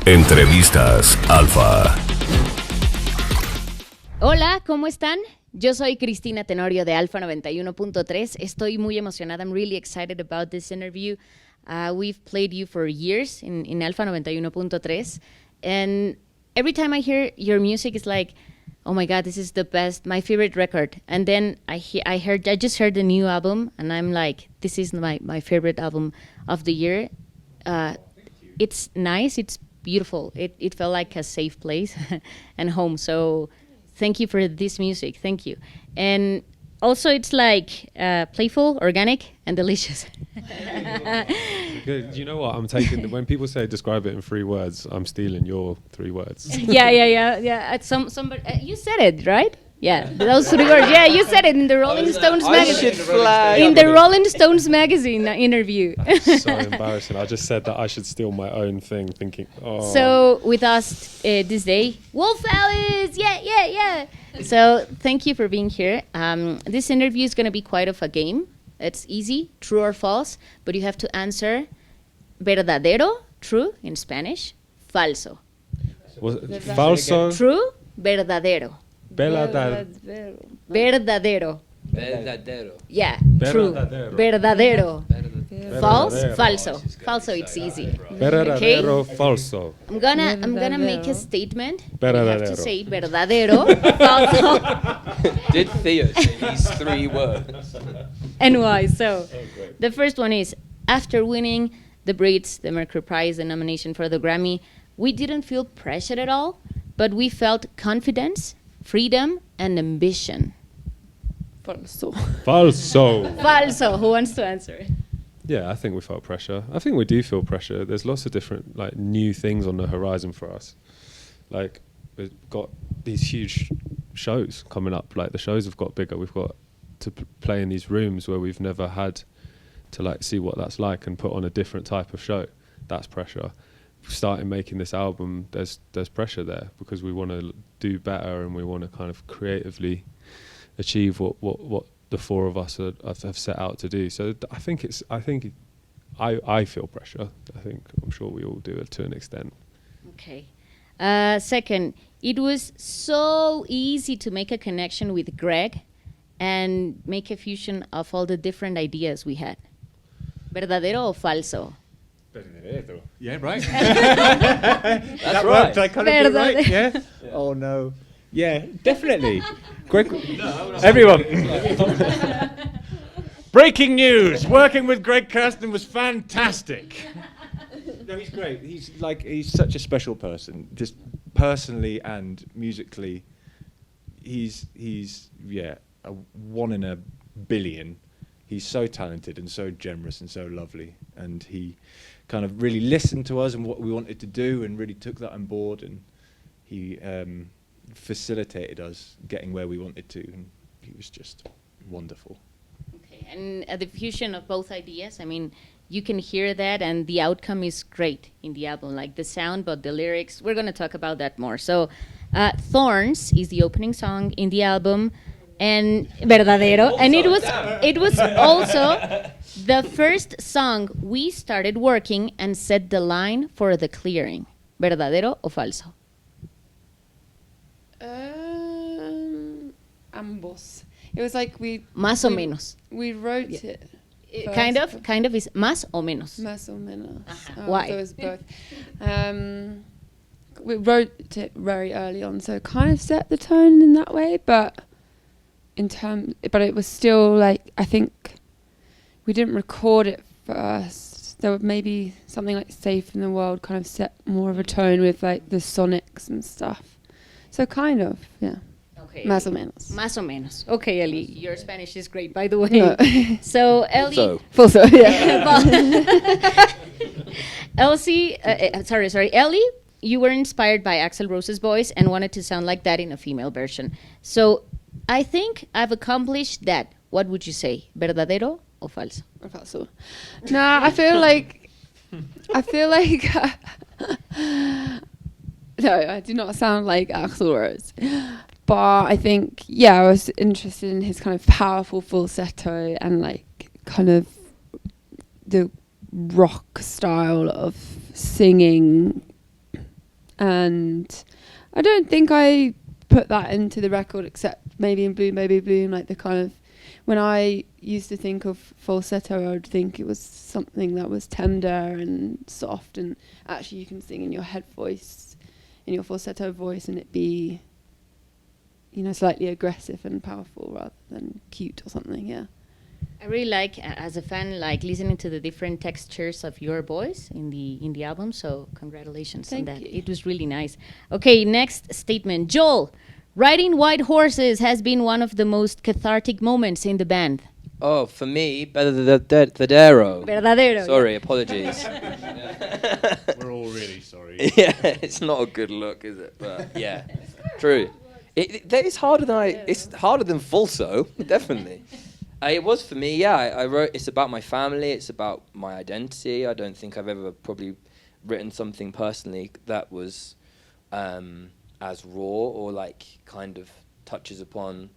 Entrevistas Alfa. Hola, ¿cómo están? Yo soy Cris Tenorio de Alfa 91.3. Estoy muy emocionada. I'm really excited about this interview. We've played you for years in Alfa 91.3. And every time I hear your music, it's like, oh my God, this is the best, my favorite record. And then I just heard the new album, and I'm like, this is my favorite album of the year. It's nice, it's beautiful. It felt like a safe place and home. So thank you for this music. Thank you. And also it's like playful, organic, and delicious. You know what? I'm taking when people say describe it in 3 words, I'm stealing your 3 words. Yeah. Somebody, you said it, right? Yeah, those 3 words. Yeah, you said it in the Rolling Stones magazine. In the Rolling Stones magazine interview. That's so embarrassing. I just said that I should steal my own thing, thinking, oh. So with us this day, Wolf Alice, yeah. So thank you for being here. This interview is going to be quite of a game. It's easy, true or false, but you have to answer verdadero, true in Spanish, falso. Falso. True, verdadero. Verdadero. Yeah, true. Verdadero. False, falso. Falso, it's easy. Verdadero, falso. I'm gonna make a statement. Verdadero. You have to say verdadero, falso. Did Theo say these 3 words? And why? So, the first one is, after winning the Brits, the Mercury Prize, the nomination for the Grammy, we didn't feel pressure at all, but we felt confidence, freedom, and ambition. Falso. Falso. Who wants to answer? Yeah, I think we felt pressure. I think we do feel pressure. There's lots of different new things on the horizon for us. Like, we've got these huge shows coming up. Like, the shows have got bigger. We've got to play in these rooms where we've never had to see what that's like and put on a different type of show. That's pressure. Starting making this album, there's pressure there because we want to do better and we want to kind of creatively achieve what the 4 of us have set out to do. So I think I feel pressure. I'm sure we all do it to an extent. Okay. Second, it was so easy to make a connection with Greg and make a fusion of all the different ideas we had. Verdadero o falso? Verdadero. Yeah, right. That's right. I kind of do right? Yeah? Oh, no. Yeah, definitely. Greg, everyone. Breaking news. Working with Greg Kurstin was fantastic. No, he's great. He's such a special person. Just personally and musically, he's a 1 in a billion. He's so talented and so generous and so lovely. And he kind of really listened to us and what we wanted to do and really took that on board. And he facilitated us getting where we wanted to. And he was just wonderful. Okay, and the fusion of both ideas, I mean, you can hear that and the outcome is great in the album, like the sound, but the lyrics, we're going to talk about that more. So Thorns is the opening song in the album, and verdadero, and it was also the first song we started working and set the line for the clearing. Verdadero o falso? Ambos. It was like Más o menos. We wrote it. Kind of is más o menos. Más o menos. Why? So it was both. We wrote it very early on, so it kind of set the tone in that way, but it was still I think we didn't record it first. There was maybe something like Safe in the World kind of set more of a tone with the sonics and stuff. So kind of, yeah. Okay. Más o menos. Más o menos. Okay, Ellie, your Spanish is great, by the way. No. So, Ellie... Falso, yeah. Ellie, you were inspired by Axl Rose's voice and wanted to sound like that in a female version. So, I think I've accomplished that. What would you say? Verdadero o falso? Or falso. Nah, I feel like... No, I do not sound like Axl Rose. But I think, I was interested in his kind of powerful falsetto and kind of the rock style of singing and I don't think I put that into the record, except maybe in Bloom Baby Bloom, like the kind of, when I used to think of falsetto, I would think it was something that was tender and soft, and actually you can sing in your head voice, in your falsetto voice, and it be, you know, slightly aggressive and powerful rather than cute or something. Yeah. I really like, as a fan, like listening to the different textures of your voice in the album. So congratulations on Thank that. you. It was really nice. Okay, next statement. Joel, riding white horses has been one of the most cathartic moments in the band. Oh, for me, verdadero. Verdadero. Sorry, apologies. We're all really sorry. Yeah, it's not a good look, is it? But yeah, true. It's harder than it's harder than falso, definitely. It was for me, yeah. I wrote, it's about my family, it's about my identity. I don't think I've ever probably written something personally that was as raw or like kind of touches upon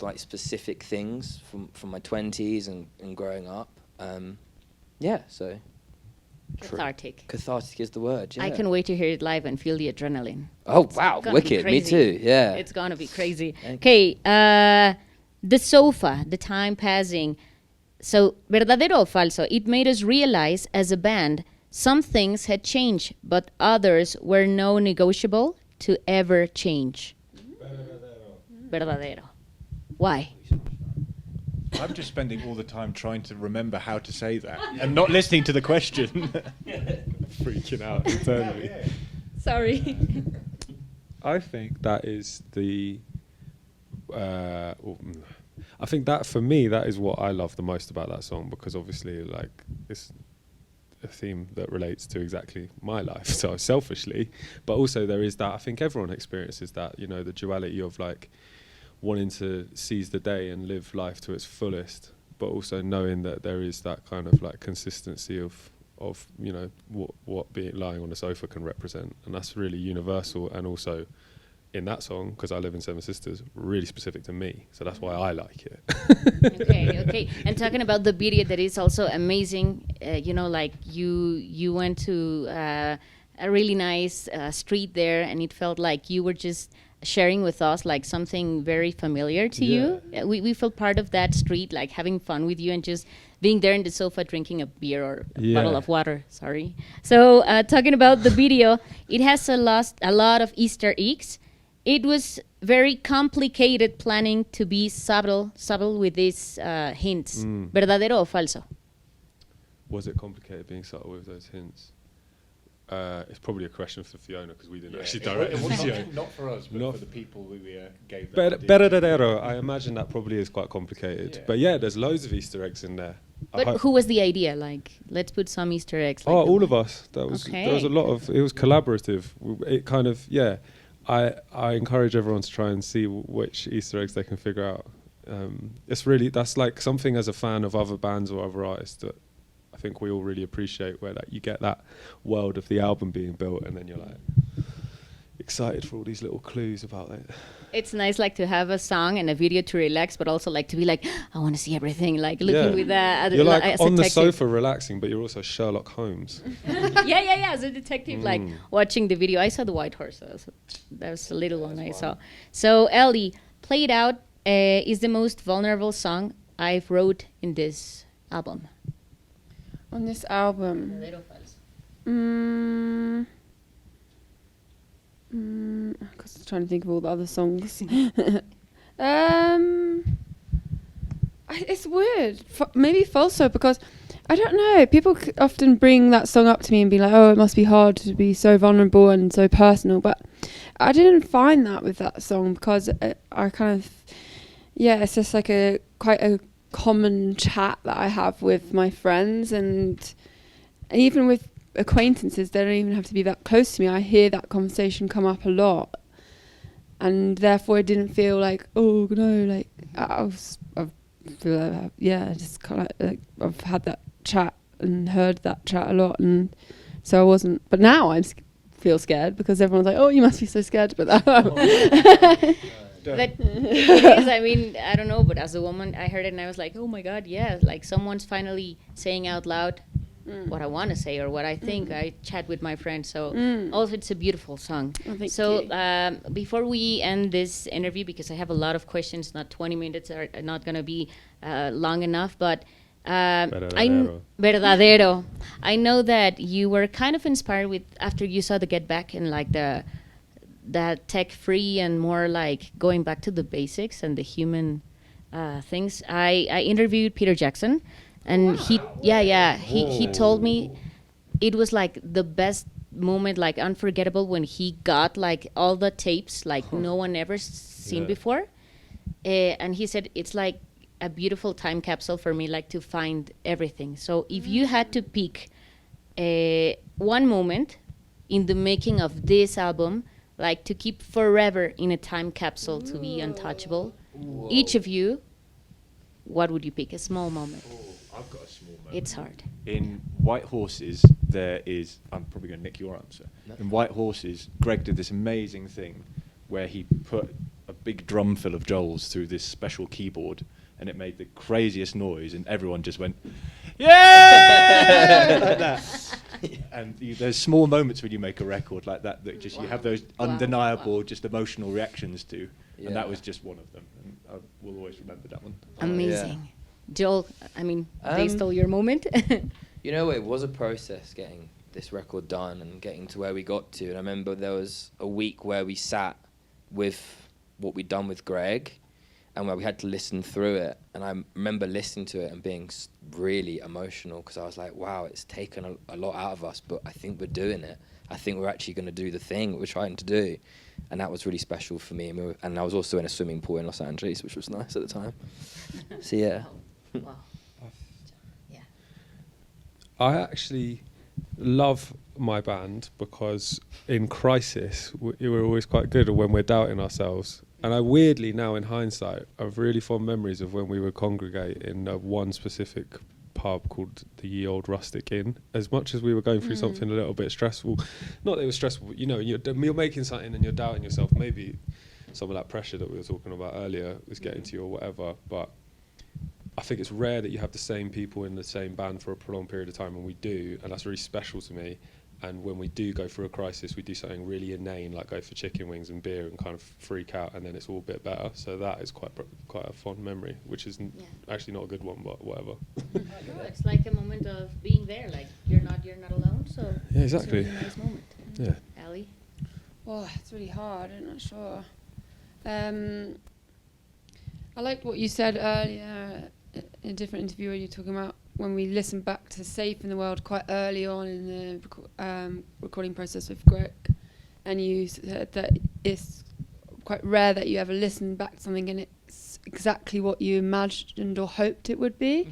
like specific things from my 20s and growing up. Yeah, so. Cathartic. Cathartic is the word, yeah. I can wait to hear it live and feel the adrenaline. Oh, It's wow, gonna be wicked. Me crazy. too, yeah. It's gonna be crazy. Thank Okay, the sofa, the time passing. So, verdadero o falso? It made us realize as a band some things had changed, but others were no negotiable to ever change. Verdadero. Why? I'm just spending all the time trying to remember how to say that and not listening to the question. Freaking out internally. Sorry. I think that is the. I think that for me, that is what I love the most about that song, because obviously, like, it's a theme that relates to exactly my life, so selfishly, but also there is that, I think everyone experiences that, you know, the duality of like wanting to seize the day and live life to its fullest, but also knowing that there is that kind of like consistency of you know what being lying on a sofa can represent, and that's really universal, and also in that song, because I live in Seven Sisters, really specific to me, so that's why I like it. Okay. And talking about the video, that is also amazing. You know, like you went to a really nice street there, and it felt like you were just sharing with us like something very familiar to you. We felt part of that street, like having fun with you and just being there in the sofa drinking a beer or a bottle of water. Sorry. So talking about the video, it has a lot of Easter eggs. It was very complicated planning to be subtle with these hints. Verdadero o falso? Was it complicated being subtle with those hints? It's probably a question for Fiona, because we didn't actually direct the video. Not for us, but Not for the people who we gave that. Verdadero, I imagine that probably is quite complicated. Yeah. But yeah, there's loads of Easter eggs in there. But who was the idea? Like, let's put some Easter eggs. Like all of us. There was a lot of, it was collaborative. It kind of, yeah. I encourage everyone to try and see which Easter eggs they can figure out. It's really, that's like something as a fan of other bands or other artists that I think we all really appreciate, where like you get that world of the album being built, and then you're like excited for all these little clues about it. It's nice, like, to have a song and a video to relax, but also like to be like, I want to see everything, like looking with that. You're like on the sofa relaxing, but you're also Sherlock Holmes. yeah, as a detective, like watching the video. I saw the white horse, so that was a little one I saw. So Ellie, Play It Out is the most vulnerable song I've wrote in this album. On this album. Because I'm trying to think of all the other songs. It's weird. Maybe falso, because I don't know. People often bring that song up to me and be like, "Oh, it must be hard to be so vulnerable and so personal." But I didn't find that with that song, because I kind of, it's just like quite a common chat that I have with my friends, and even with acquaintances. They don't even have to be that close to me. I hear that conversation come up a lot, and therefore it didn't feel like, oh no, like I feel like, just kind of like I've had that chat and heard that chat a lot, and so I wasn't. But now I feel scared, because everyone's like, oh, you must be so scared about that. But it is, I mean, I don't know, but as a woman, I heard it and I was like, oh my God, yeah, like someone's finally saying out loud what I want to say or what I think. I chat with my friends. So also it's a beautiful song. Oh, thank so you. Before we end this interview, because I have a lot of questions, not 20 minutes are not going to be long enough, but verdadero. I know that you were kind of inspired with after you saw the Get Back and like that tech free and more like going back to the basics and the human things. I interviewed Peter Jackson, and he told me it was like the best moment, like unforgettable, when he got like all the tapes like no one ever seen before, and he said it's like a beautiful time capsule for me, like to find everything. So if you had to pick one moment in the making of this album, like to keep forever in a time capsule, to be untouchable, each of you, what would you pick? A small moment. I've got a small moment. It's hard. In White Horses, there is... I'm probably going to nick your answer. No. In White Horses, Greg did this amazing thing where he put a big drum fill of Joel's through this special keyboard, and it made the craziest noise, and everyone just went, yeah! Like that. And there's small moments when you make a record like that just you have those undeniable, just emotional reactions to, and that was just one of them. And I will always remember that one. Amazing. Joel, I mean, they stole your moment. You know, it was a process getting this record done and getting to where we got to. And I remember there was a week where we sat with what we'd done with Greg and where we had to listen through it. And I remember listening to it and being really emotional because I was like, wow, it's taken a lot out of us, but I think we're doing it. I think we're actually going to do the thing we're trying to do. And that was really special for me. And I was also in a swimming pool in Los Angeles, which was nice at the time. So, yeah. Wow. Yeah. I actually love my band because in crisis we're always quite good when we're doubting ourselves. And I weirdly now in hindsight have really fond memories of when we would congregate in one specific pub called the Ye Old Rustic Inn. As much as we were going through something a little bit stressful, not that it was stressful, but, you know, you're making something and you're doubting yourself. Maybe some of that pressure that we were talking about earlier was getting to you or whatever, but I think it's rare that you have the same people in the same band for a prolonged period of time, and we do, and that's really special to me. And when we do go through a crisis, we do something really inane, like go for chicken wings and beer and kind of freak out, and then it's all a bit better. So that is quite a fond memory, which is actually not a good one, but whatever. No, it's like a moment of being there, like you're not alone. So yeah, exactly. It's a really nice moment. Yeah. Ali? Oh, it's really hard. I'm not sure. I liked what you said earlier in a different interview where you're talking about when we listened back to Safe in the World quite early on in the recording process with Greg, and you said that it's quite rare that you ever listen back to something and it's exactly what you imagined or hoped it would be.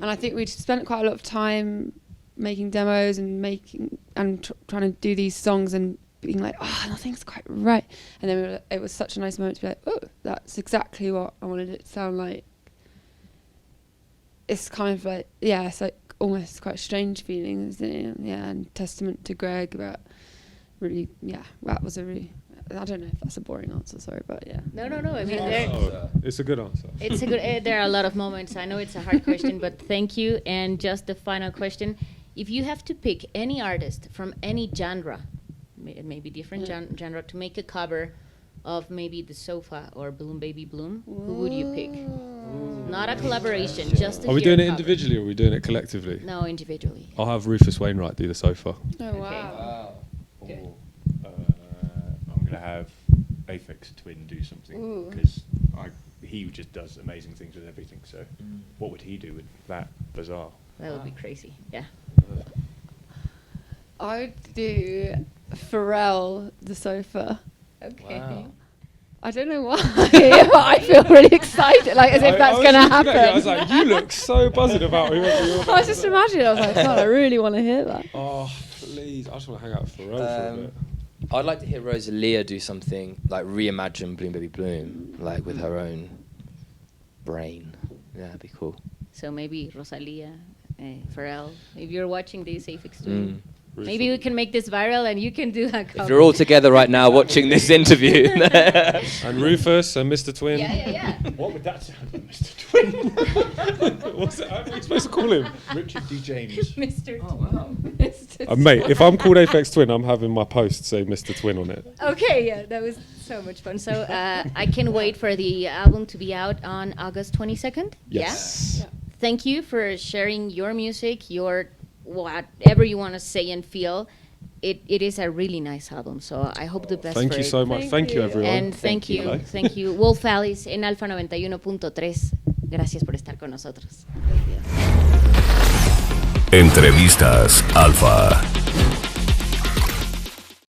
And I think we'd spent quite a lot of time making demos and trying to do these songs and being like, oh, nothing's quite right. And then it was such a nice moment to be like, oh, that's exactly what I wanted it to sound like. It's kind of like, it's like almost quite a strange feeling, isn't it? Yeah, and testament to Greg about really, that was a really, I don't know if that's a boring answer, sorry, but yeah. No. I mean, It's a good answer. It's a good. There are a lot of moments. I know it's a hard question, but thank you. And just the final question: if you have to pick any artist from any genre, maybe different genre, to make a cover of maybe The Sofa or Bloom Baby Bloom, who would you pick? Not a collaboration, just a Are we doing it cover. individually or are we doing it collectively? No, individually. I'll have Rufus Wainwright do The Sofa. Oh, wow. Okay. I'm going to have Aphex Twin do something because he just does amazing things with everything. So what would he do with that? Bizarre. That would be crazy. Yeah. I would do Pharrell, The Sofa. Okay. Wow. I don't know why, but I feel really excited, like as if that's going to happen. I was like, you look so buzzing about whoever you I was just imagining, I was like, God, I really want to hear that. Oh, please. I just want to hang out with Pharrell for a bit. I'd like to hear Rosalia do something like reimagine Bloom Baby Bloom, like with her own brain. Yeah, that'd be cool. So maybe Rosalia, Pharrell. If you're watching this, Aphex Twin. Maybe we can make this viral and you can do a cover. If you're all together right now watching this interview. And Rufus and Mr. Twin. Yeah. What would that sound like, Mr. Twin? What's it? How are you supposed to call him? Richard D. James. Mr. Oh, wow. Mate, if I'm called Aphex Twin, I'm having my post say Mr. Twin on it. Okay, yeah, that was so much fun. So I can wait for the album to be out on August 22nd. Yes. Yeah? Thank you for sharing your music, your whatever you want to say and feel. It is a really nice album, so I hope the best Thank for you it. so much. Thank you, everyone. And thank you. Hello. Thank you. Wolf Alice en Alfa 91.3. Gracias por estar con nosotros. Entrevistas Alfa.